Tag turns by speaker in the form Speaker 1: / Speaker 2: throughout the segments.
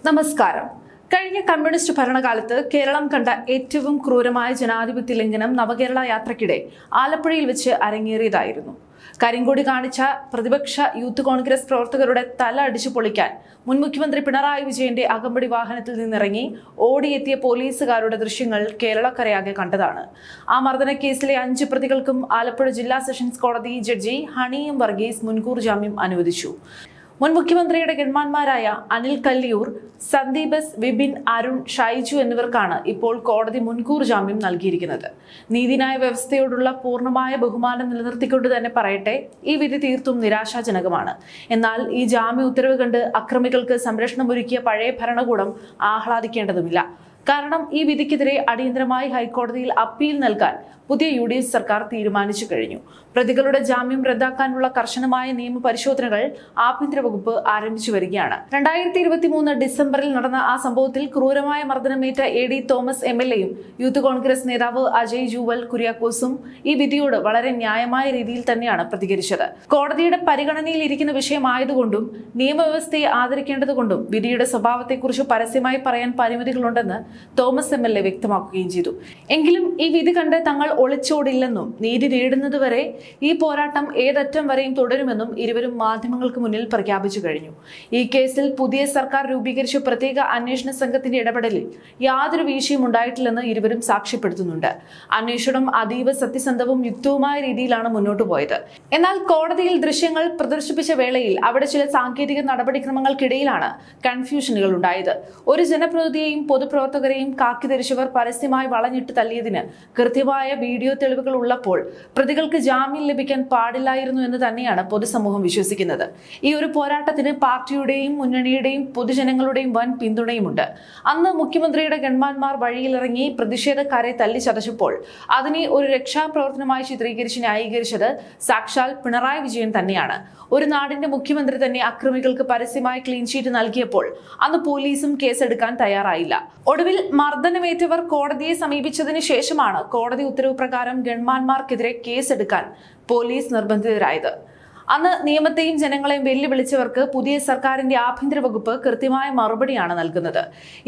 Speaker 1: നമസ്കാരം. കഴിഞ്ഞ കമ്മ്യൂണിസ്റ്റ് ഭരണകാലത്ത് കേരളം കണ്ട ഏറ്റവും ക്രൂരമായ ജനാധിപത്യ ലംഘനം നവകേരള യാത്രയ്ക്കിടെ ആലപ്പുഴയിൽ വെച്ച് അരങ്ങേറിയതായിരുന്നു. കരിങ്കൊടി കാണിച്ച പ്രതിപക്ഷ യൂത്ത് കോൺഗ്രസ് പ്രവർത്തകരുടെ തല അടിച്ചു പൊളിക്കാൻ മുൻ മുഖ്യമന്ത്രി പിണറായി വിജയന്റെ അകമ്പടി വാഹനത്തിൽ നിന്നിറങ്ങി ഓടിയെത്തിയ പോലീസുകാരുടെ ദൃശ്യങ്ങൾ കേരളക്കരയാകെ കണ്ടതാണ്. ആ മർദ്ദനക്കേസിലെ 5 പ്രതികൾക്കും ആലപ്പുഴ ജില്ലാ സെഷൻസ് കോടതി ജഡ്ജി ഹണി എം വർഗീസ് മുൻകൂർ ജാമ്യം അനുവദിച്ചു. മുൻ മുഖ്യമന്ത്രിയുടെ ഗൺമാന്മാരായ അനിൽ കല്ലിയൂർ, സന്ദീപ് എസ്, വിപിൻ, അരുൺ, ഷൈജു എന്നിവർക്കാണ് ഇപ്പോൾ കോടതി മുൻകൂർ ജാമ്യം നൽകിയിരിക്കുന്നത്. നീതിന്യായ വ്യവസ്ഥയോടുള്ള പൂർണ്ണമായ ബഹുമാനം നിലനിർത്തിക്കൊണ്ട് തന്നെ പറയട്ടെ, ഈ വിധി തീർത്തും നിരാശാജനകമാണ്. എന്നാൽ ഈ ജാമ്യ ഉത്തരവ് കണ്ട് അക്രമികൾക്ക് സംരക്ഷണമൊരുക്കിയ പഴയ ഭരണകൂടം ആഹ്ലാദിക്കേണ്ടതുമില്ല. കാരണം ഈ വിധിക്കെതിരെ അടിയന്തരമായി ഹൈക്കോടതിയിൽ അപ്പീൽ നൽകാൻ പുതിയ UDF സർക്കാർ തീരുമാനിച്ചു കഴിഞ്ഞു. പ്രതികളുടെ ജാമ്യം റദ്ദാക്കാനുള്ള കർശനമായ നിയമ പരിശോധനകൾ ആഭ്യന്തര വകുപ്പ് ആരംഭിച്ചു വരികയാണ്. 2023 ഡിസംബറിൽ നടന്ന ആ സംഭവത്തിൽ ക്രൂരമായ മർദ്ദനമേറ്റ AD തോമസ് MLA-യും യൂത്ത് കോൺഗ്രസ് നേതാവ് അജയ് ജൂവൽ കുര്യാക്കോസും ഈ വിധിയോട് വളരെ ന്യായമായ രീതിയിൽ തന്നെയാണ് പ്രതികരിച്ചത്. കോടതിയുടെ പരിഗണനയിൽ ഇരിക്കുന്ന വിഷയമായതുകൊണ്ടും നിയമവ്യവസ്ഥയെ ആദരിക്കേണ്ടതുകൊണ്ടും വിധിയുടെ സ്വഭാവത്തെക്കുറിച്ച് പരസ്യമായി പറയാൻ പരിമിതികളുണ്ടെന്ന് തോമസ് MLA വ്യക്തമാക്കുകയും ചെയ്തു. എങ്കിലും ഈ വിധി കണ്ട് തങ്ങൾ ഒളിച്ചോടില്ലെന്നും നീതി നേടുന്നതുവരെ ഈ പോരാട്ടം ഏതറ്റം വരെയും തുടരുമെന്നും ഇരുവരും മാധ്യമങ്ങൾക്ക് മുന്നിൽ പ്രഖ്യാപിച്ചു കഴിഞ്ഞു. ഈ കേസിൽ പുതിയ സർക്കാർ രൂപീകരിച്ച പ്രത്യേക അന്വേഷണ സംഘത്തിന്റെ ഇടപെടലിൽ യാതൊരു വീഴ്ചയും ഉണ്ടായിട്ടില്ലെന്ന് ഇരുവരും സാക്ഷ്യപ്പെടുത്തുന്നുണ്ട്. അന്വേഷണം അതീവ സത്യസന്ധവും യുക്തവുമായ രീതിയിലാണ് മുന്നോട്ടു പോയത്. എന്നാൽ കോടതിയിൽ ദൃശ്യങ്ങൾ പ്രദർശിപ്പിച്ച വേളയിൽ അവിടെ ചില സാങ്കേതിക നടപടിക്രമങ്ങൾക്കിടയിലാണ് കൺഫ്യൂഷനുകൾ ഉണ്ടായത്. ഒരു ജനപ്രതിനിധിയെയും പൊതുപ്രവർത്തകരെയും കാക്കിധരിച്ചവർ പരസ്യമായി വളഞ്ഞിട്ട് തല്ലിയതിന് കൃത്യമായ വീഡിയോ തെളിവുകൾ ഉള്ളപ്പോൾ പ്രതികൾക്ക് ജാമ്യം ലഭിക്കാൻ പാടില്ലായിരുന്നു എന്ന് തന്നെയാണ് പൊതുസമൂഹം വിശ്വസിക്കുന്നത്. ഈ ഒരു പോരാട്ടത്തിന് പാർട്ടിയുടെയും മുന്നണിയുടെയും പൊതുജനങ്ങളുടെയും വൻ പിന്തുണയുമുണ്ട്. അന്ന് മുഖ്യമന്ത്രിയുടെ ഗൺമാന്മാർ വഴിയിലിറങ്ങി പ്രതിഷേധക്കാരെ തല്ലിച്ചതച്ചപ്പോൾ അതിനെ ഒരു രക്ഷാപ്രവർത്തനമായി ചിത്രീകരിച്ച് ന്യായീകരിച്ചത് സാക്ഷാൽ പിണറായി വിജയൻ തന്നെയാണ്. ഒരു നാടിന്റെ മുഖ്യമന്ത്രി തന്നെ അക്രമികൾക്ക് പരസ്യമായി ക്ലീൻ ചീറ്റ് നൽകിയപ്പോൾ അന്ന് പോലീസും കേസെടുക്കാൻ തയ്യാറായില്ല. ഒടുവിൽ മർദ്ദനമേറ്റവർ കോടതിയെ സമീപിച്ചതിന് ശേഷമാണ് കോടതി ഉത്തരവ് പ്രകാരം ഗൺമാന്മാർക്കെതിരെ കേസെടുക്കാൻ പോലീസ് നിർബന്ധിതരായത്. അന്ന് നിയമത്തെയും ജനങ്ങളെയും വെല്ലുവിളിച്ചവർക്ക് പുതിയ സർക്കാരിന്റെ ആഭ്യന്തര വകുപ്പ് കൃത്യമായ മറുപടിയാണ് നൽകുന്നത്.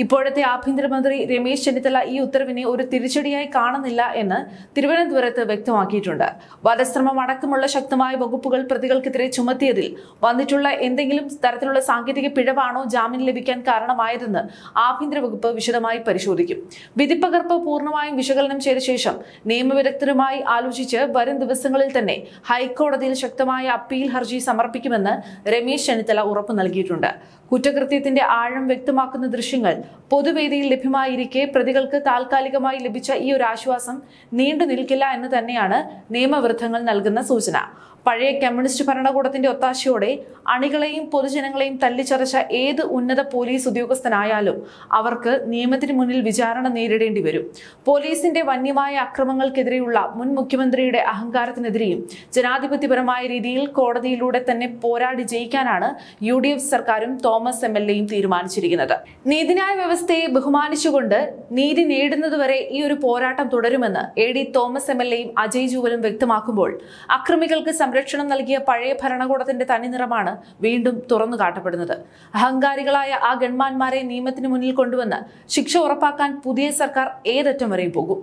Speaker 1: ഇപ്പോഴത്തെ ആഭ്യന്തരമന്ത്രി രമേശ് ചെന്നിത്തല ഈ ഉത്തരവിനെ ഒരു തിരിച്ചടിയായി കാണുന്നില്ല എന്ന് തിരുവനന്തപുരത്ത് വ്യക്തമാക്കിയിട്ടുണ്ട്. വധശ്രമം അടക്കമുള്ള ശക്തമായ വകുപ്പുകൾ പ്രതികൾക്കെതിരെ ചുമത്തിയതിൽ വന്നിട്ടുള്ള എന്തെങ്കിലും തരത്തിലുള്ള സാങ്കേതിക പിഴവാണോ ജാമ്യം ലഭിക്കാൻ കാരണമായതെന്ന് ആഭ്യന്തര വകുപ്പ് വിശദമായി പരിശോധിക്കും. വിധിപ്പകർപ്പ് പൂർണ്ണമായും വിശകലനം ചെയ്ത ശേഷം നിയമവിദഗ്ധരുമായി ആലോചിച്ച് വരും ദിവസങ്ങളിൽ തന്നെ ഹൈക്കോടതിയിൽ ശക്തമായ അപ്പീൽ ഹർജി സമർപ്പിക്കുമെന്ന് രമേശ് ചെന്നിത്തല ഉറപ്പു നൽകിയിട്ടുണ്ട്. കുറ്റകൃത്യത്തിന്റെ ആഴം വ്യക്തമാക്കുന്ന ദൃശ്യങ്ങൾ പൊതുവേദിയിൽ ലഭ്യമായിരിക്കെ പ്രതികൾക്ക് താൽക്കാലികമായി ലഭിച്ച ഈ ഒരു ആശ്വാസം നീണ്ടു നിൽക്കില്ല എന്ന് തന്നെയാണ് നിയമവൃദ്ധങ്ങൾ നൽകുന്ന സൂചന. പഴയ കമ്മ്യൂണിസ്റ്റ് ഭരണകൂടത്തിന്റെ ഒത്താശയോടെ അണികളെയും പൊതുജനങ്ങളെയും തല്ലിച്ചതച്ച ഏത് ഉന്നത പോലീസ് ഉദ്യോഗസ്ഥനായാലും അവർക്ക് നിയമത്തിന് മുന്നിൽ വിചാരണ നേരിടേണ്ടി വരും. പോലീസിന്റെ വന്യമായ അക്രമങ്ങൾക്കെതിരെയുള്ള മുൻ മുഖ്യമന്ത്രിയുടെ അഹങ്കാരത്തിനെതിരെയും ജനാധിപത്യപരമായ രീതിയിൽ കോടതിയിലൂടെ തന്നെ പോരാടി ജയിക്കാനാണ് UDF സർക്കാരും തോമസ് MLA-യും തീരുമാനിച്ചിരിക്കുന്നത്. നീതിന്യായ വ്യവസ്ഥയെ ബഹുമാനിച്ചുകൊണ്ട് നീതി നേടുന്നതുവരെ ഈ ഒരു പോരാട്ടം തുടരുമെന്ന് AD തോമസ് MLA-യും അജയ് ജൂവലും വ്യക്തമാക്കുമ്പോൾ അക്രമികൾക്ക് സംരക്ഷണം നൽകിയ പഴയ ഭരണകൂടത്തിന്റെ തനിനിറമാണ് വീണ്ടും തുറന്നു കാട്ടപ്പെടുന്നത്. അഹങ്കാരികളായ ആ ഗൺമാന്മാരെ നിയമത്തിന് മുന്നിൽ കൊണ്ടുവന്ന് ശിക്ഷ ഉറപ്പാക്കാൻ പുതിയ സർക്കാർ ഏതറ്റം വരെയും പോകും.